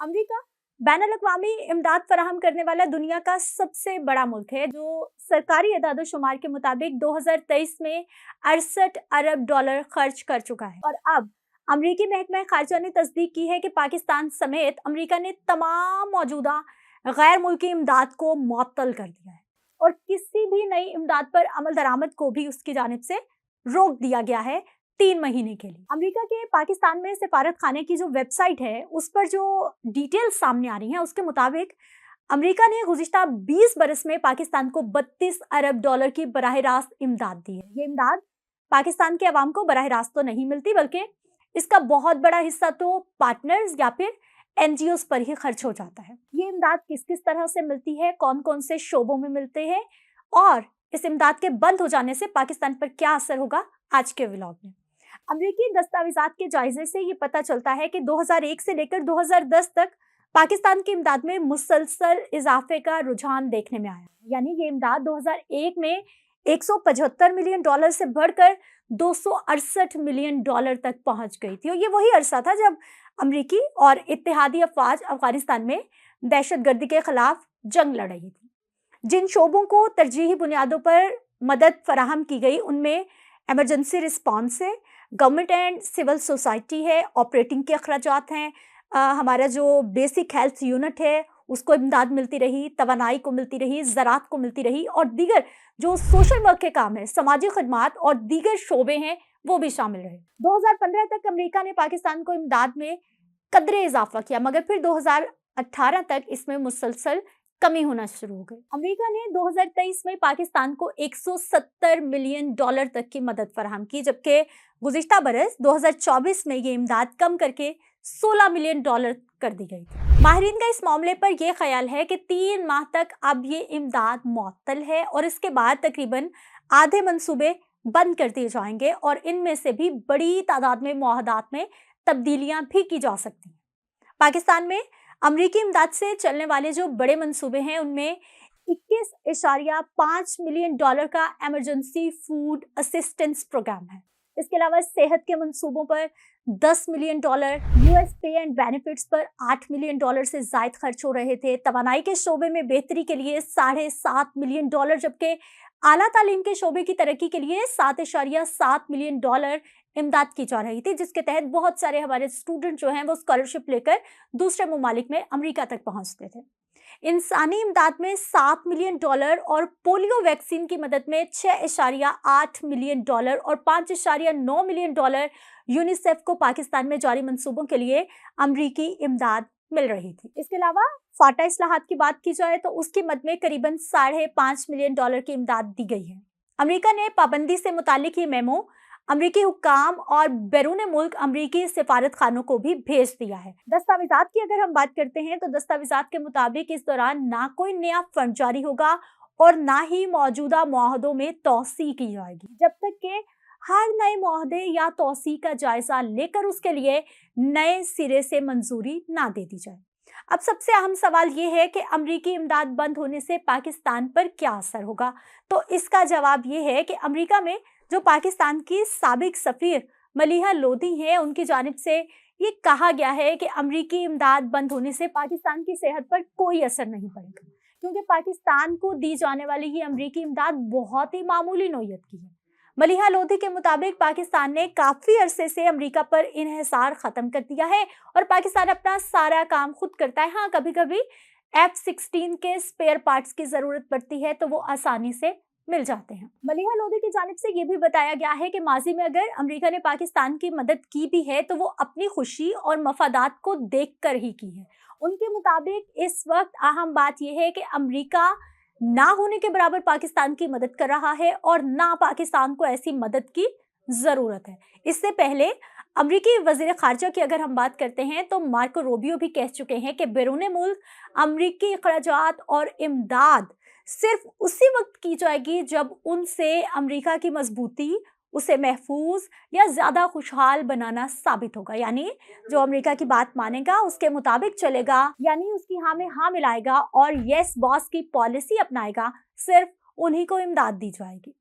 America बैनुल-अक़वामी इमदाद फराहम करने वाला दुनिया का सबसे बड़ा मुल्क है, जो सरकारी एदाद-ओ-शुमार के मुताबिक 2023 में 68 अरब डॉलर खर्च कर चुका है। और अब अमरीकी महकमा खारजा ने तस्दीक की है कि पाकिस्तान समेत अमरीका ने तमाम मौजूदा गैर मुल्की इमदाद को मुअत्तल कर दिया है और किसी भी नई इमदाद पर अमल दरामद को भी उसकी जानिब से रोक दिया गया है 3 महीने के लिए। अमेरिका के पाकिस्तान में सिफारत खाने की जो वेबसाइट है, उस पर जो डिटेल्स सामने आ रही हैं, उसके मुताबिक अमेरिका ने गुज़िश्ता 20 बरस में पाकिस्तान को 32 अरब डॉलर की बराह रास्त इमदाद दी है। ये इमदाद पाकिस्तान के अवाम को बराह रास्त तो नहीं मिलती, बल्कि इसका बहुत बड़ा हिस्सा तो पार्टनर्स या फिर NGOs पर ही खर्च हो जाता है। ये इमदाद किस किस तरह से मिलती है, कौन कौन से शोबों में मिलते हैं और इस इमदाद के बंद हो जाने से पाकिस्तान पर क्या असर होगा, आज के व्लॉग में। अमरीकी दस्तावेजात के जायजे से ये पता चलता है कि 2001 से लेकर 2010 तक पाकिस्तान की इमदाद में मुसलसल इजाफे का रुझान देखने में आया। यानी ये इमदाद 2001 में 175 मिलियन डॉलर से बढ़कर 268 मिलियन डॉलर तक पहुंच गई थी। और ये वही अरसा था जब अमरीकी और इत्तेहादी अफवाज अफगानिस्तान में दहशतगर्दी के खिलाफ जंग लड़ रही थी। जिन शोबों को तरजीही बुनियादों पर मदद फराहम की गई, उनमें एमरजेंसी रिस्पॉन्स है, गवर्नमेंट एंड सिविल सोसाइटी है, ऑपरेटिंग के अखराजात हैं, हमारा जो बेसिक हेल्थ यूनिट है उसको इमदाद मिलती रही, तवानाई को मिलती रही, ज़राअत को मिलती रही और दीगर जो सोशल वर्क के काम है, समाजी खदमात और दीगर शोबे हैं, वो भी शामिल रहे। 2015 तक अमेरिका ने पाकिस्तान को इमदाद में कदरे इजाफा किया, मगर फिर 2018 तक इसमें मुसलसल कमी होना शुरू हो गई। अमेरिका ने 2023 में पाकिस्तान को 170 मिलियन डॉलर तक की मदद फराहम की, जबकि गुज़िश्ता बरस 2024 में ये इमदाद कम करके 16 मिलियन डॉलर कर दी गई थी। माहिरीन का इस मामले पर यह ख्याल है कि 3 माह तक अब ये इमदाद मुअत्तल है और इसके बाद तकरीबन आधे मंसूबे बंद कर दिए जाएंगे और इनमें से भी बड़ी तादाद में मुआहदात में तब्दीलियां भी की जा सकती हैं। पाकिस्तान में अमरीकी इमदाद से चलने वाले जो बड़े मंसूबे हैं, उनमें 21.5 मिलियन डॉलर का एमरजेंसी फूड असिस्टेंस प्रोग्राम है। इसके अलावा सेहत के मंसूबों पर 10 मिलियन डॉलर, US पे एंड बेनिफिट्स पर 8 मिलियन डॉलर से ज़ायद खर्च हो रहे थे। तवानाई के शोबे में बेहतरी के लिए 7.5 मिलियन डॉलर, जबकि आला तालीम के शोबे की तरक्की के लिए 7.7 मिलियन डॉलर इमदाद की जा रही थी, जिसके तहत बहुत सारे हमारे स्टूडेंट जो हैं वो स्कॉलरशिप लेकर दूसरे ममालिक में अमेरिका तक पहुंचते थे। इंसानी इमदाद में 7 मिलियन डॉलर और पोलियो वैक्सीन की मदद में 6.8 मिलियन डॉलर और 5.9 मिलियन डॉलर यूनिसेफ को पाकिस्तान में जारी मंसूबों के लिए अमरीकी इमदाद मिल रही थी। इसके अलावा फाटा इस्लाहात की बात की जाए तो उसकी मद में करीबन 5.5 मिलियन डॉलर की इमदाद दी गई है। अमेरिका ने पाबंदी से मुतालिक ये मेमो अमरीकी हुक्काम और बैरून मुल्क अमरीकी सिफारत खानों को भी भेज दिया है। दस्तावेजात की अगर हम बात करते हैं तो दस्तावेजात के मुताबिक इस दौरान ना कोई नया फंड जारी होगा और ना ही मौजूदा मुआहदों में तौसी की जाएगी, जब तक कि हर नए मुआहदे या तौसी का जायजा लेकर उसके लिए नए सिरे से मंजूरी ना दे दी जाए। अब सबसे अहम सवाल ये है कि अमरीकी इमदाद बंद होने से पाकिस्तान पर क्या असर होगा। तो इसका जवाब ये है कि अमरीका में जो पाकिस्तान की साबिक सफीर मलिहा लोधी हैं, उनकी जानिब से ये कहा गया है कि अमरीकी इमदाद बंद होने से पाकिस्तान की सेहत पर कोई असर नहीं पड़ेगा, क्योंकि पाकिस्तान को दी जाने वाली ये अमरीकी इमदाद बहुत ही मामूली नौयत की है। मलिहा लोधी के मुताबिक पाकिस्तान ने काफ़ी अरसे से अमरीका पर इन्हिसार ख़त्म कर दिया है और पाकिस्तान अपना सारा काम खुद करता है। हाँ, कभी कभी F-16 के स्पेयर पार्ट्स की ज़रूरत पड़ती है तो वो आसानी से मिल जाते हैं। मलिहा लोधी की जानिब से ये भी बताया गया है कि माजी में अगर अमेरिका ने पाकिस्तान की मदद की भी है तो वो अपनी खुशी और मफादात को देखकर ही की है। उनके मुताबिक इस वक्त अहम बात यह है कि अमेरिका ना होने के बराबर पाकिस्तान की मदद कर रहा है और ना पाकिस्तान को ऐसी मदद की ज़रूरत है। इससे पहले अमरीकी वज़ीर ख़ारजा की अगर हम बात करते हैं तो मार्को रूबियो भी कह चुके हैं कि बैरून मुल्क अमरीकी अखराजात और इमदाद सिर्फ उसी वक्त की जाएगी जब उनसे अमेरिका की मजबूती उसे महफूज या ज़्यादा खुशहाल बनाना साबित होगा। यानी जो अमेरिका की बात मानेगा, उसके मुताबिक चलेगा, यानी उसकी हाँ में हाँ मिलाएगा और यस बॉस की पॉलिसी अपनाएगा, सिर्फ उन्हीं को इमदाद दी जाएगी।